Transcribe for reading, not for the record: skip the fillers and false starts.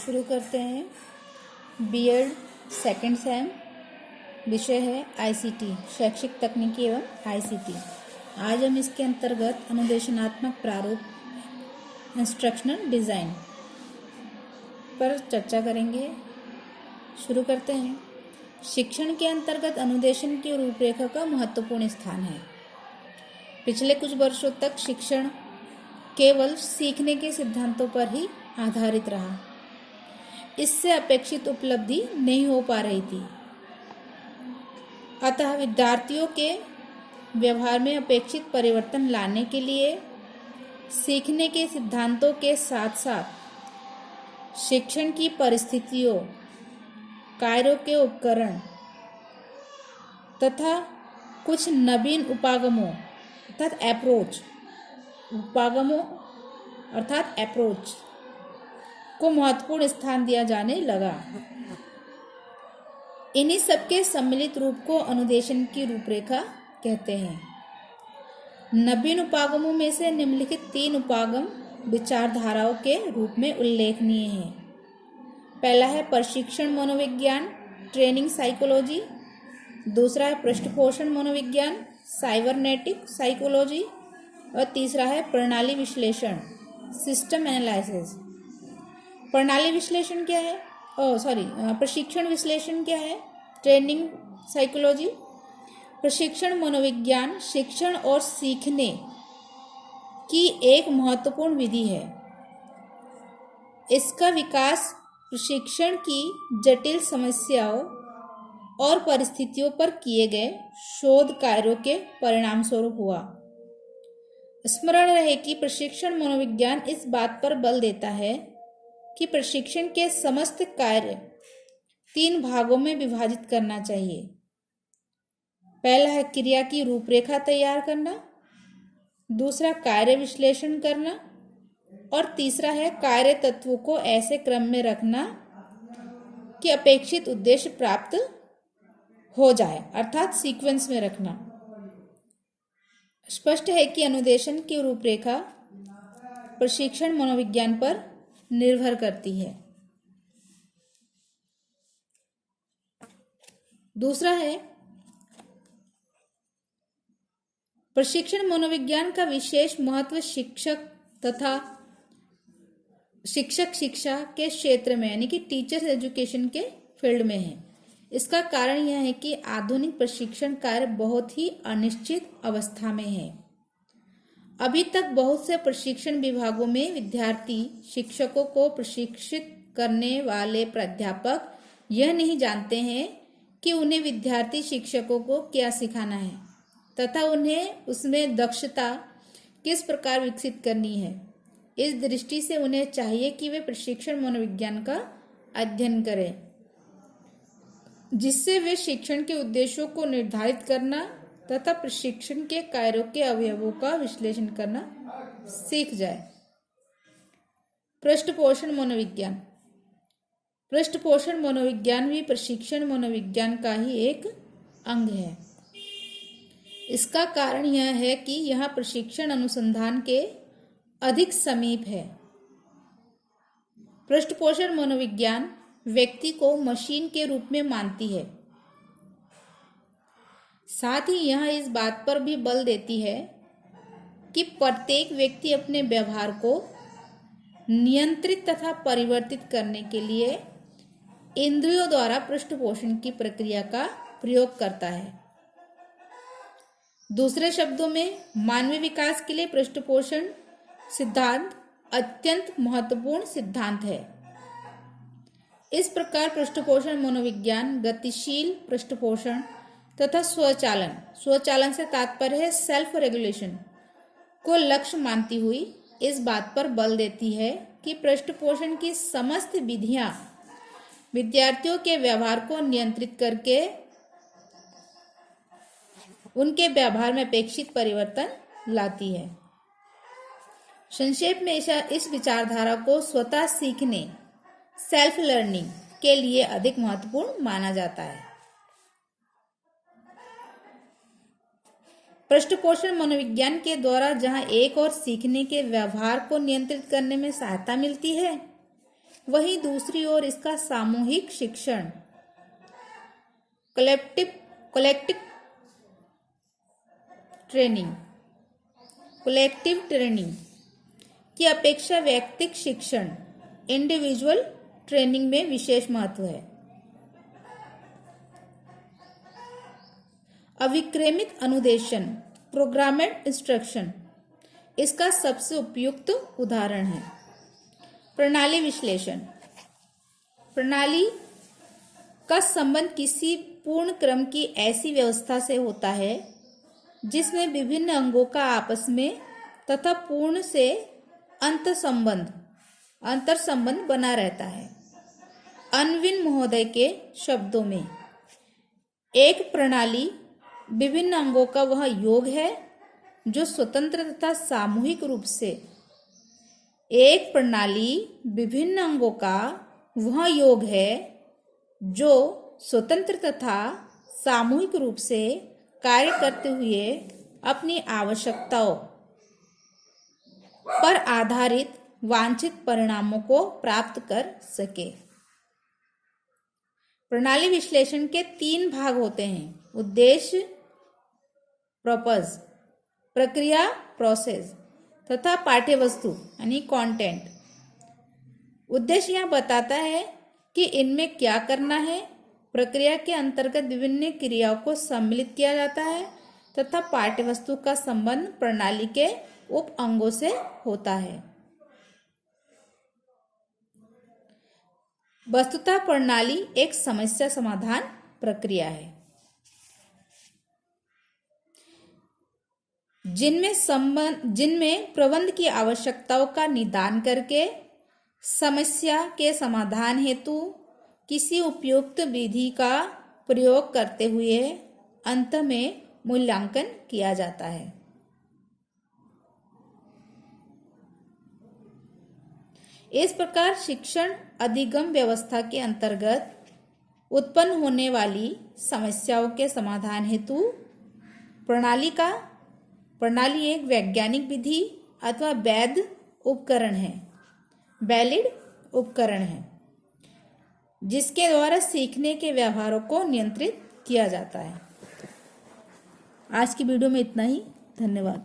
शुरू करते हैं। बीएड सेकंड सेम, विषय है आईसीटी, शैक्षिक तकनीकी एवं आईसीटी। आज हम इसके अंतर्गत अनुदेशनात्मक प्रारूप, इंस्ट्रक्शनल डिज़ाइन पर चर्चा करेंगे। शुरू करते हैं। शिक्षण के अंतर्गत अनुदेशन की रूपरेखा का महत्वपूर्ण स्थान है। पिछले कुछ वर्षों तक शिक्षण केवल सीखने के सिद्धांतों पर ही आधारित रहा। इससे अपेक्षित उपलब्धि नहीं हो पा रही थी। अतः विद्यार्थियों के व्यवहार में अपेक्षित परिवर्तन लाने के लिए सीखने के सिद्धांतों के साथ साथ शिक्षण की परिस्थितियों, कार्यों के उपकरण तथा कुछ नवीन उपागमों अर्थात अप्रोच को महत्वपूर्ण स्थान दिया जाने लगा। इन्हीं सबके सम्मिलित रूप को अनुदेशन की रूपरेखा कहते हैं। नवीन उपागमों में से निम्नलिखित 3 उपागम विचारधाराओं के रूप में उल्लेखनीय हैं। पहला है प्रशिक्षण मनोविज्ञान, ट्रेनिंग साइकोलॉजी। दूसरा है पृष्ठपोषण मनोविज्ञान, साइबरनेटिक साइकोलॉजी। और तीसरा है प्रणाली विश्लेषण, सिस्टम एनालिसिस। प्रणाली विश्लेषण क्या है? प्रशिक्षण विश्लेषण क्या है? Training psychology. प्रशिक्षण मनोविज्ञान शिक्षण और सीखने की एक महत्वपूर्ण विधि है। इसका विकास प्रशिक्षण की जटिल समस्याओं और परिस्थितियों पर किए गए शोध कार्यों के परिणाम स्वरूप हुआ। स्मरण रहे कि प्रशिक्षण मनोविज्ञान इस बात पर बल देता है कि प्रशिक्षण के समस्त कार्य 3 भागों में विभाजित करना चाहिए। पहला है क्रिया की रूपरेखा तैयार करना, दूसरा कार्य विश्लेषण करना और तीसरा है कार्य तत्वों को ऐसे क्रम में रखना कि अपेक्षित उद्देश्य प्राप्त हो जाए, अर्थात सीक्वेंस में रखना। स्पष्ट है कि अनुदेशन की रूपरेखा प्रशिक्षण मनोविज्ञान पर निर्भर करती है। दूसरा है प्रशिक्षण मनोविज्ञान का विशेष महत्व शिक्षक शिक्षा के क्षेत्र में यानी कि टीचर्स एजुकेशन के फील्ड में है। इसका कारण यह है कि आधुनिक प्रशिक्षण कार्य बहुत ही अनिश्चित अवस्था में है। अभी तक बहुत से प्रशिक्षण विभागों में विद्यार्थी शिक्षकों को प्रशिक्षित करने वाले प्राध्यापक यह नहीं जानते हैं कि उन्हें विद्यार्थी शिक्षकों को क्या सिखाना है तथा उन्हें उसमें दक्षता किस प्रकार विकसित करनी है। इस दृष्टि से उन्हें चाहिए कि वे प्रशिक्षण मनोविज्ञान का अध्ययन करें, जिससे वे शिक्षण के उद्देश्यों को निर्धारित करना तथा प्रशिक्षण के कार्यों के अवयवों का विश्लेषण करना सीख जाए। पृष्ठपोषण मनोविज्ञान। पृष्ठपोषण मनोविज्ञान भी प्रशिक्षण मनोविज्ञान का ही एक अंग है। इसका कारण यह है कि यह प्रशिक्षण अनुसंधान के अधिक समीप है। पृष्ठपोषण मनोविज्ञान व्यक्ति को मशीन के रूप में मानती है। साथ ही यह इस बात पर भी बल देती है कि प्रत्येक व्यक्ति अपने व्यवहार को नियंत्रित तथा परिवर्तित करने के लिए इंद्रियों द्वारा पृष्ठपोषण की प्रक्रिया का प्रयोग करता है। दूसरे शब्दों में मानवीय विकास के लिए पृष्ठपोषण सिद्धांत अत्यंत महत्वपूर्ण सिद्धांत है। इस प्रकार पृष्ठपोषण मनोविज्ञान गतिशील पृष्ठपोषण तथा स्वचालन से तात्पर्य है सेल्फ रेगुलेशन को लक्ष्य मानती हुई इस बात पर बल देती है कि पृष्ठपोषण की समस्त विधियां विद्यार्थियों के व्यवहार को नियंत्रित करके उनके व्यवहार में अपेक्षित परिवर्तन लाती है। संक्षेप में इस विचारधारा को स्वतः सीखने, सेल्फ लर्निंग के लिए अधिक महत्वपूर्ण माना जाता है। पृष्ठपोषण मनोविज्ञान के द्वारा जहां एक और सीखने के व्यवहार को नियंत्रित करने में सहायता मिलती है, वहीं दूसरी ओर इसका सामूहिक शिक्षण कलेक्टिव ट्रेनिंग की अपेक्षा व्यक्तिगत शिक्षण इंडिविजुअल ट्रेनिंग में विशेष महत्व है। अविक्रमित अनुदेशन प्रोग्रामेड इंस्ट्रक्शन इसका सबसे उपयुक्त उदाहरण है। प्रणाली विश्लेषण प्रणाली का संबंध किसी पूर्ण क्रम की ऐसी व्यवस्था से होता है जिसमें विभिन्न अंगों का आपस में तथा पूर्ण से अंतर संबंध बना रहता है। अनविन महोदय के शब्दों में एक प्रणाली विभिन्न अंगों का वह योग है जो स्वतंत्र तथा सामूहिक रूप से एक प्रणाली विभिन्न अंगों का वह योग है जो स्वतंत्र तथा सामूहिक रूप से कार्य करते हुए अपनी आवश्यकताओं पर आधारित वांछित परिणामों को प्राप्त कर सके। प्रणाली विश्लेषण के 3 भाग होते हैं: उद्देश्य पर्पस, प्रक्रिया प्रोसेस तथा पाठ्यवस्तु यानी कंटेंट। उद्देश्य यह बताता है कि इनमें क्या करना है, प्रक्रिया के अंतर्गत विभिन्न क्रियाओं को सम्मिलित किया जाता है तथा पाठ्यवस्तु का संबंध प्रणाली के उप अंगों से होता है। वस्तुतः प्रणाली एक समस्या समाधान प्रक्रिया है जिनमें प्रबंध की आवश्यकताओं का निदान करके समस्या के समाधान हेतु किसी उपयुक्त विधि का प्रयोग करते हुए अंत में मूल्यांकन किया जाता है। इस प्रकार शिक्षण अधिगम व्यवस्था के अंतर्गत उत्पन्न होने वाली समस्याओं के समाधान हेतु प्रणाली एक वैज्ञानिक विधि अथवा वैध उपकरण है जिसके द्वारा सीखने के व्यवहारों को नियंत्रित किया जाता है। आज की वीडियो में इतना ही। धन्यवाद।